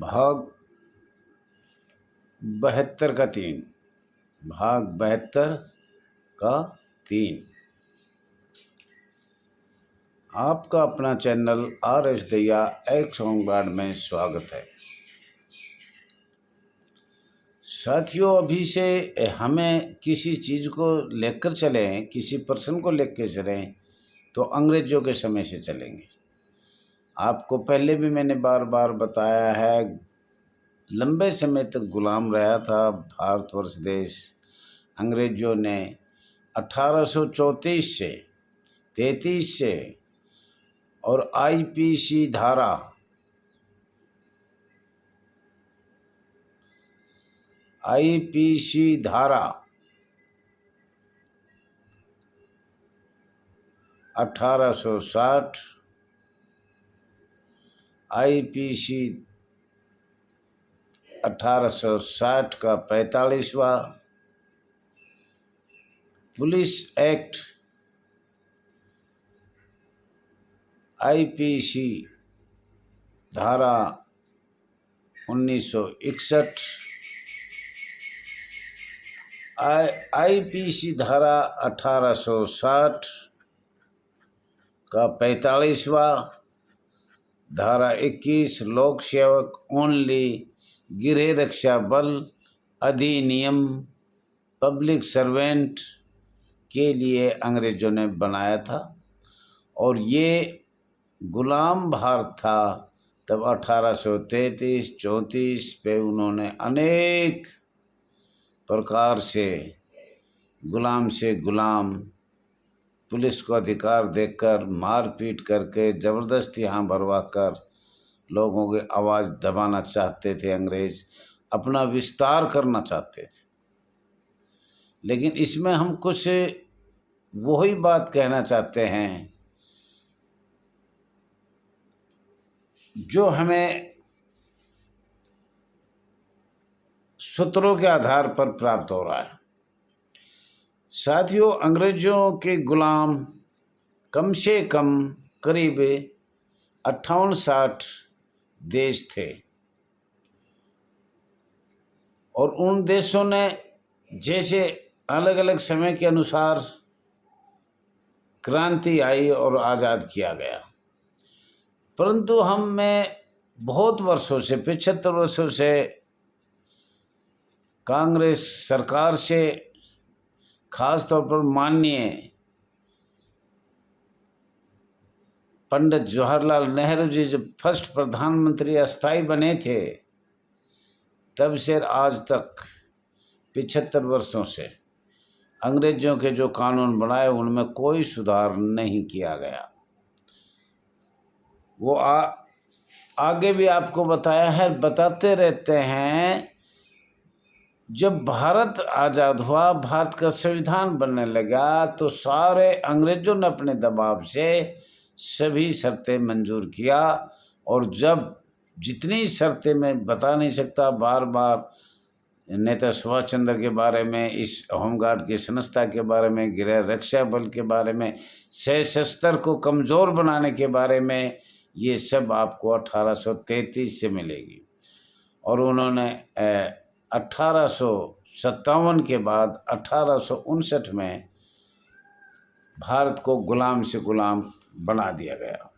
भाग 72 का 3। भाग 72 का 3। आपका अपना चैनल RS दया एक्स होमगार्ड में स्वागत है। साथियों, अभी से हमें किसी चीज़ को लेकर चलें, किसी पर्सन को लेकर चलें तो अंग्रेज़ों के समय से चलेंगे। आपको पहले भी मैंने बार बार बताया है, लंबे समय तक गुलाम रहा था भारतवर्ष देश। अंग्रेज़ों ने 1834 से 33 से और आईपीसी धारा 1860, आईपीसी 1860 का 45वां, पुलिस एक्ट आईपीसी धारा 1961, आईपीसी धारा 1860 का 45वां, धारा 21 लोक सेवक ओनली, गृह रक्षा बल अधिनियम पब्लिक सर्वेंट के लिए अंग्रेज़ों ने बनाया था। और ये गुलाम भारत था तब 1833-34 पे उन्होंने अनेक प्रकार से गुलाम पुलिस को अधिकार देकर, मारपीट करके, ज़बरदस्ती यहाँ भरवा कर लोगों की आवाज़ दबाना चाहते थे। अंग्रेज़ अपना विस्तार करना चाहते थे। लेकिन इसमें हम कुछ वही बात कहना चाहते हैं जो हमें सूत्रों के आधार पर प्राप्त हो रहा है। साथियों, अंग्रेज़ों के गुलाम कम से कम करीब 58-60 देश थे और उन देशों ने जैसे अलग अलग समय के अनुसार क्रांति आई और आज़ाद किया गया। परंतु हमें बहुत वर्षों से, 75 वर्षों से कांग्रेस सरकार से, खास तौर पर माननीय पंडित जवाहरलाल नेहरू जी जब फर्स्ट प्रधानमंत्री अस्थाई बने थे, तब से आज तक 75 वर्षों से अंग्रेज़ों के जो कानून बनाए उनमें कोई सुधार नहीं किया गया। वो आगे भी आपको बताया है, बताते रहते हैं। जब भारत आज़ाद हुआ, भारत का संविधान बनने लगा, तो सारे अंग्रेज़ों ने अपने दबाव से सभी शर्तें मंजूर किया। और जब जितनी शर्तें मैं बता नहीं सकता, बार बार नेता सुभाष चंद्र के बारे में, इस होमगार्ड की संस्था के बारे में, गृह रक्षा बल के बारे में, सशस्त्र को कमज़ोर बनाने के बारे में, ये सब आपको 1833 से मिलेगी। और उन्होंने 1857 के बाद 1859 में भारत को गुलाम से गुलाम बना दिया गया।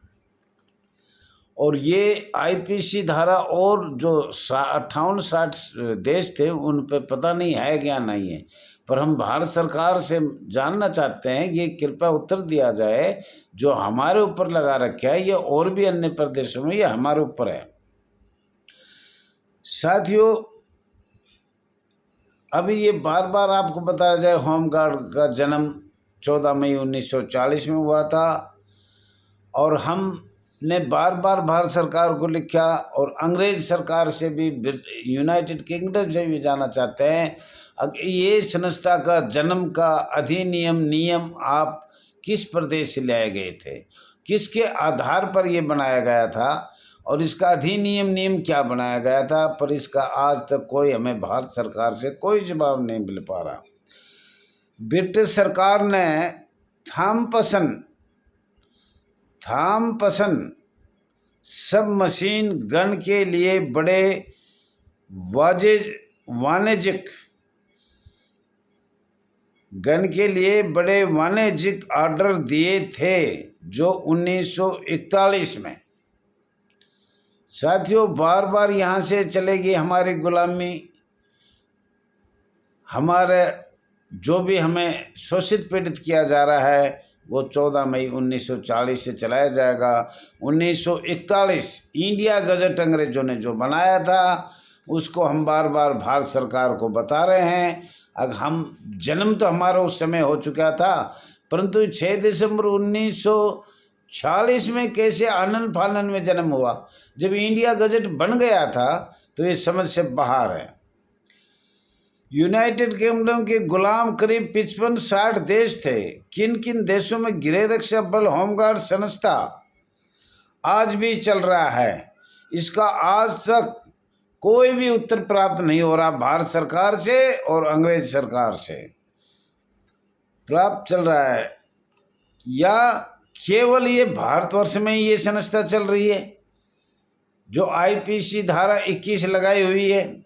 और ये आईपीसी धारा और जो 58-60 देश थे उन पे पता नहीं है क्या नहीं है, पर हम भारत सरकार से जानना चाहते हैं, ये कृपया उत्तर दिया जाए। जो हमारे ऊपर लगा रखा है, ये और भी अन्य प्रदेशों में, ये हमारे ऊपर है। साथियों, अभी ये बार बार आपको बताया जाए, होमगार्ड का जन्म 14 मई 1940 में हुआ था। और हमने बार बार भारत सरकार को लिखा और अंग्रेज सरकार से भी, यूनाइटेड किंगडम से भी जानना चाहते हैं, ये संस्था का जन्म का अधिनियम, नियम आप किस प्रदेश से लाए गए थे, किसके आधार पर ये बनाया गया था और इसका अधिनियम नियम क्या बनाया गया था। पर इसका आज तक कोई हमें भारत सरकार से कोई जवाब नहीं मिल पा रहा। ब्रिटिश सरकार ने थॉम्पसन सब मशीन गन के लिए बड़े वाणिज्यिक ऑर्डर दिए थे जो 1941 में। साथियों, बार बार यहाँ से चलेगी हमारी गुलामी, हमारे जो भी हमें शोषित पीड़ित किया जा रहा है वो 14 मई 1940 से चलाया जाएगा। 1941 इंडिया गजट अंग्रेजों ने जो बनाया था उसको हम बार बार भारत सरकार को बता रहे हैं। अगर हम जन्म तो हमारा उस समय हो चुका था, परंतु 6 दिसंबर 1940 में कैसे आनन फानन में जन्म हुआ, जब इंडिया गजट बन गया था तो ये समझ से बाहर है। यूनाइटेड किंगडम के गुलाम करीब 55-60 देश थे। किन किन देशों में गृह रक्षा बल होमगार्ड संस्था आज भी चल रहा है, इसका आज तक कोई भी उत्तर प्राप्त नहीं हो रहा। भारत सरकार से और अंग्रेज सरकार से प्राप्त चल रहा है, या केवल ये भारतवर्ष में ही ये संस्था चल रही है जो आईपीसी धारा 21 लगाई हुई है।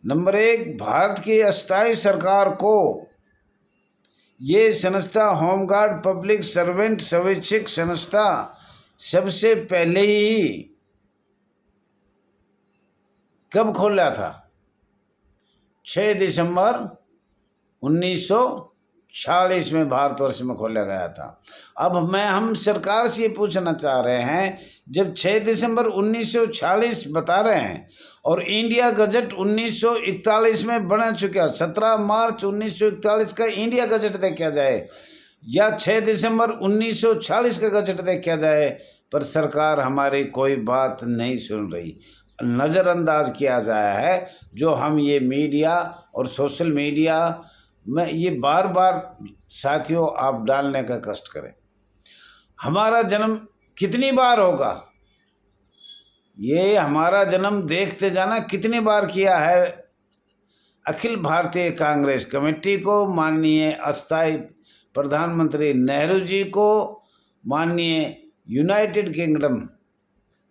नंबर 1, भारत की अस्थायी सरकार को ये संस्था होमगार्ड पब्लिक सर्वेंट स्वैच्छिक संस्था सबसे पहले ही कब खोला था? 6 दिसंबर 1940 में भारतवर्ष में खोला गया था। अब हम सरकार से ये पूछना चाह रहे हैं, जब 6 दिसंबर 1940 बता रहे हैं और इंडिया गजट 1941 में बना चुका, 17 मार्च 1941 का इंडिया गजट देखा जाए या 6 दिसंबर 1940 का गजट देखा जाए, पर सरकार हमारी कोई बात नहीं सुन रही, नज़रअंदाज किया जाया है। जो हम ये मीडिया और सोशल मीडिया में ये बार बार साथियों आप डालने का कष्ट करें। हमारा जन्म कितनी बार होगा, ये हमारा जन्म देखते जाना कितनी बार किया है। अखिल भारतीय कांग्रेस कमेटी को, माननीय अस्थायी प्रधानमंत्री नेहरू जी को, माननीय यूनाइटेड किंगडम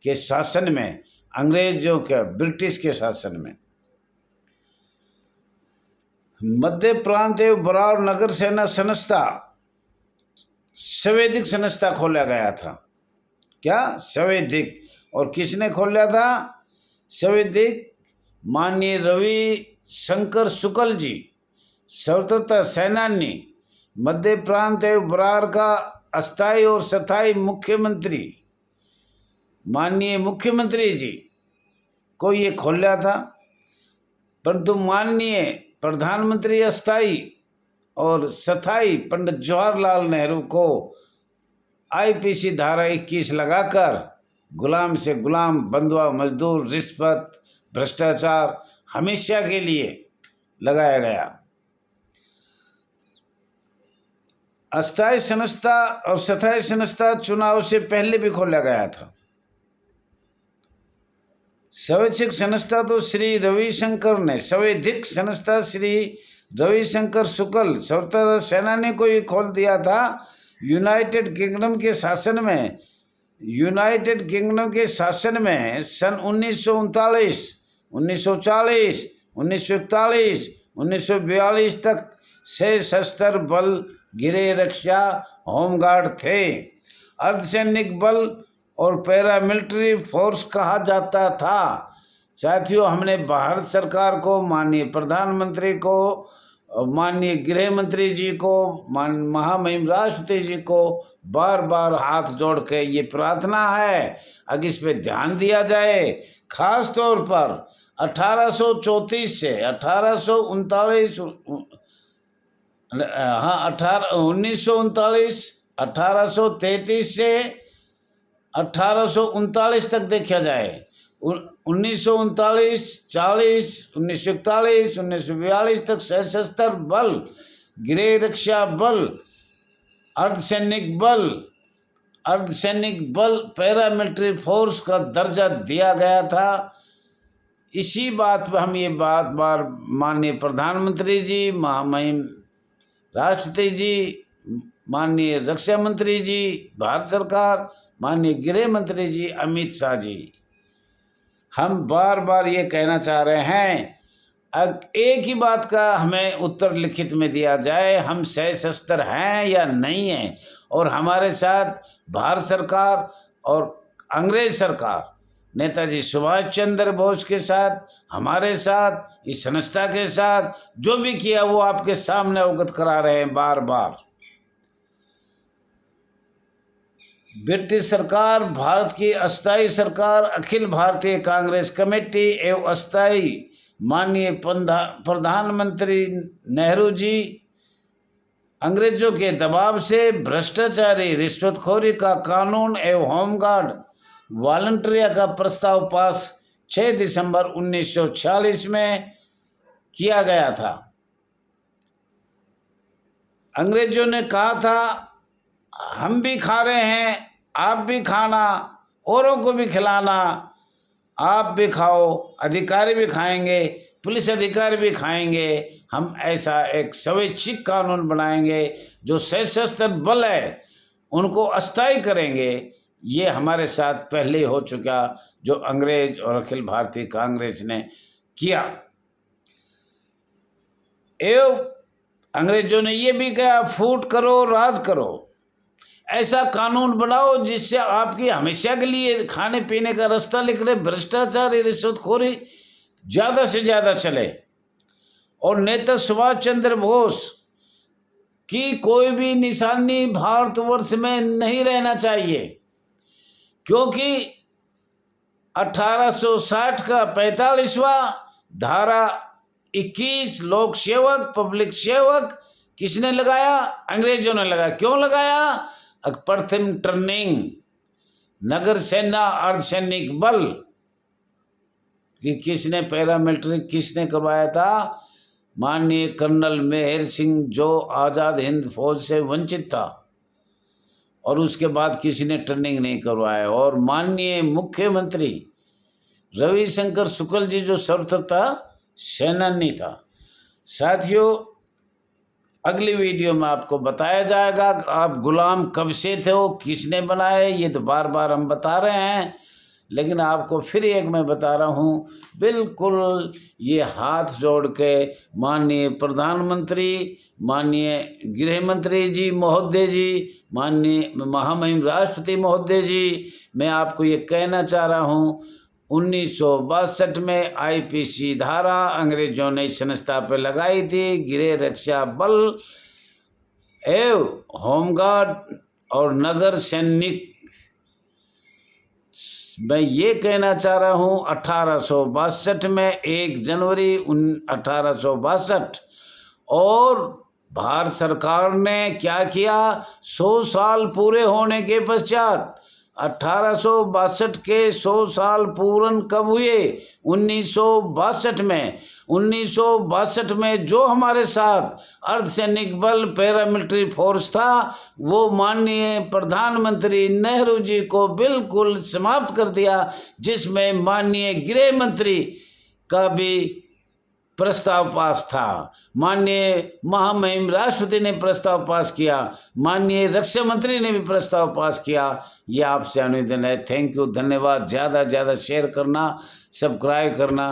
के शासन में, अंग्रेजों के ब्रिटिश के शासन में, मध्य प्रांत एवं बरार नगर सेना संस्था संवैधिक संस्था खोला गया था। क्या? संवैधिक। और किसने खोला था संवैधिक? माननीय रविशंकर शुक्ल जी, स्वतंत्रता सेनानी, मध्य प्रांत एवं बरार का अस्थायी और स्थायी मुख्यमंत्री, माननीय मुख्यमंत्री जी को ये खोला था। परंतु माननीय प्रधानमंत्री अस्थायी और स्थायी पंडित जवाहरलाल नेहरू को आईपीसी धारा 21 लगाकर गुलाम से गुलाम, बंधुआ मजदूर, रिश्वत, भ्रष्टाचार हमेशा के लिए लगाया गया। अस्थायी संस्था और स्थायी संस्था चुनाव से पहले भी खोला गया था। स्वैच्छिक संस्था तो श्री रविशंकर ने, संवैधिक संस्था श्री रविशंकर शुक्ल स्वतंत्रता सेनानी को ही खोल दिया था। यूनाइटेड किंगडम के शासन में, यूनाइटेड किंगडम के शासन में सन 1939, 1940, 1941, 1942 तक सशस्त्र बल, गृह रक्षा, होमगार्ड थे। अर्धसैनिक बल और पैरामिलिट्री फोर्स कहा जाता था। साथियों, हमने भारत सरकार को, माननीय प्रधानमंत्री को, माननीय गृह मंत्री जी को, महामहिम राष्ट्रपति जी को बार बार हाथ जोड़ के ये प्रार्थना है अगर इस पे ध्यान दिया जाए। खास तौर पर 1834 से 1839, 1939, 1833 से 1839 तक देखा जाए। 1939, 40, 1941, 1942 तक सशस्त्र बल, गृह रक्षा बल, अर्धसैनिक बल, पैरामिलिट्री फोर्स का दर्जा दिया गया था। इसी बात पर हम ये बात माननीय प्रधानमंत्री जी, महामहिम राष्ट्रपति जी, माननीय रक्षा मंत्री जी भारत सरकार, माननीय गृह मंत्री जी अमित शाह जी, हम बार बार ये कहना चाह रहे हैं, अब एक ही बात का हमें उत्तर लिखित में दिया जाए, हम सशस्त्र हैं या नहीं हैं, और हमारे साथ भारत सरकार और अंग्रेज सरकार नेताजी सुभाष चंद्र बोस के साथ, हमारे साथ, इस संस्था के साथ जो भी किया वो आपके सामने अवगत करा रहे हैं बार बार। ब्रिटिश सरकार, भारत की अस्थायी सरकार, अखिल भारतीय कांग्रेस कमेटी एवं अस्थायी माननीय प्रधानमंत्री नेहरू जी अंग्रेजों के दबाव से भ्रष्टाचारी, रिश्वतखोरी का कानून एवं होमगार्ड वॉलंटियर का प्रस्ताव पास 6 दिसंबर 1946 में किया गया था। अंग्रेजों ने कहा था हम भी खा रहे हैं, आप भी खाना, औरों को भी खिलाना, आप भी खाओ, अधिकारी भी खाएंगे, पुलिस अधिकारी भी खाएंगे, हम ऐसा एक स्वैच्छिक कानून बनाएंगे जो सशस्त्र बल है उनको अस्थायी करेंगे। ये हमारे साथ पहले हो चुका जो अंग्रेज और अखिल भारतीय कांग्रेस ने किया। एवं अंग्रेजों ने ये भी कहा फूट करो राज करो, ऐसा कानून बनाओ जिससे आपकी हमेशा के लिए खाने पीने का रास्ता निकले, भ्रष्टाचार रिश्वतखोरी ज़्यादा से ज़्यादा चले, और नेता सुभाष चंद्र बोस की कोई भी निशानी भारतवर्ष में नहीं रहना चाहिए, क्योंकि 1860 का 45वां धारा 21 लोक सेवक पब्लिक सेवक किसने लगाया? अंग्रेजों ने लगाया। क्यों लगाया? प्रथम ट्रेनिंग नगर सेना अर्धसैनिक बल कि किसने पैरामिलिट्री किसने करवाया था? माननीय कर्नल मेहर सिंह जो आज़ाद हिंद फौज से वंचित था, और उसके बाद किसी ने ट्रेनिंग नहीं करवाया। और माननीय मुख्यमंत्री रविशंकर शुक्ल जी जो सर्वथा सेनानी था। साथियों, अगली वीडियो में आपको बताया जाएगा आप गुलाम कब से थे, वो किसने बनाए। ये तो बार बार हम बता रहे हैं, लेकिन आपको फिर एक मैं बता रहा हूँ, बिल्कुल ये हाथ जोड़ के माननीय प्रधानमंत्री, माननीय गृह मंत्री जी महोदय जी, माननीय महामहिम राष्ट्रपति महोदय जी, मैं आपको ये कहना चाह रहा हूँ 1962 में आईपीसी धारा अंग्रेजों ने इस संस्था पर लगाई थी। गृह रक्षा बल एवं होमगार्ड और नगर सैनिक, मैं ये कहना चाह रहा हूँ 1862 में 1 जनवरी 1862, और भारत सरकार ने क्या किया, 100 साल पूरे होने के पश्चात 1862 के 100 साल पूर्ण कब हुए? 1962 में। 1962 में जो हमारे साथ अर्धसैनिक बल पैरामिलिट्री फोर्स था वो माननीय प्रधानमंत्री नेहरू जी को बिल्कुल समाप्त कर दिया, जिसमें माननीय गृह मंत्री का भी प्रस्ताव पास था, माननीय महामहिम राष्ट्रपति ने प्रस्ताव पास किया, माननीय रक्षा मंत्री ने भी प्रस्ताव पास किया। ये आपसे अनुरोध है। थैंक यू, धन्यवाद। ज़्यादा से ज़्यादा शेयर करना, सब्सक्राइब करना।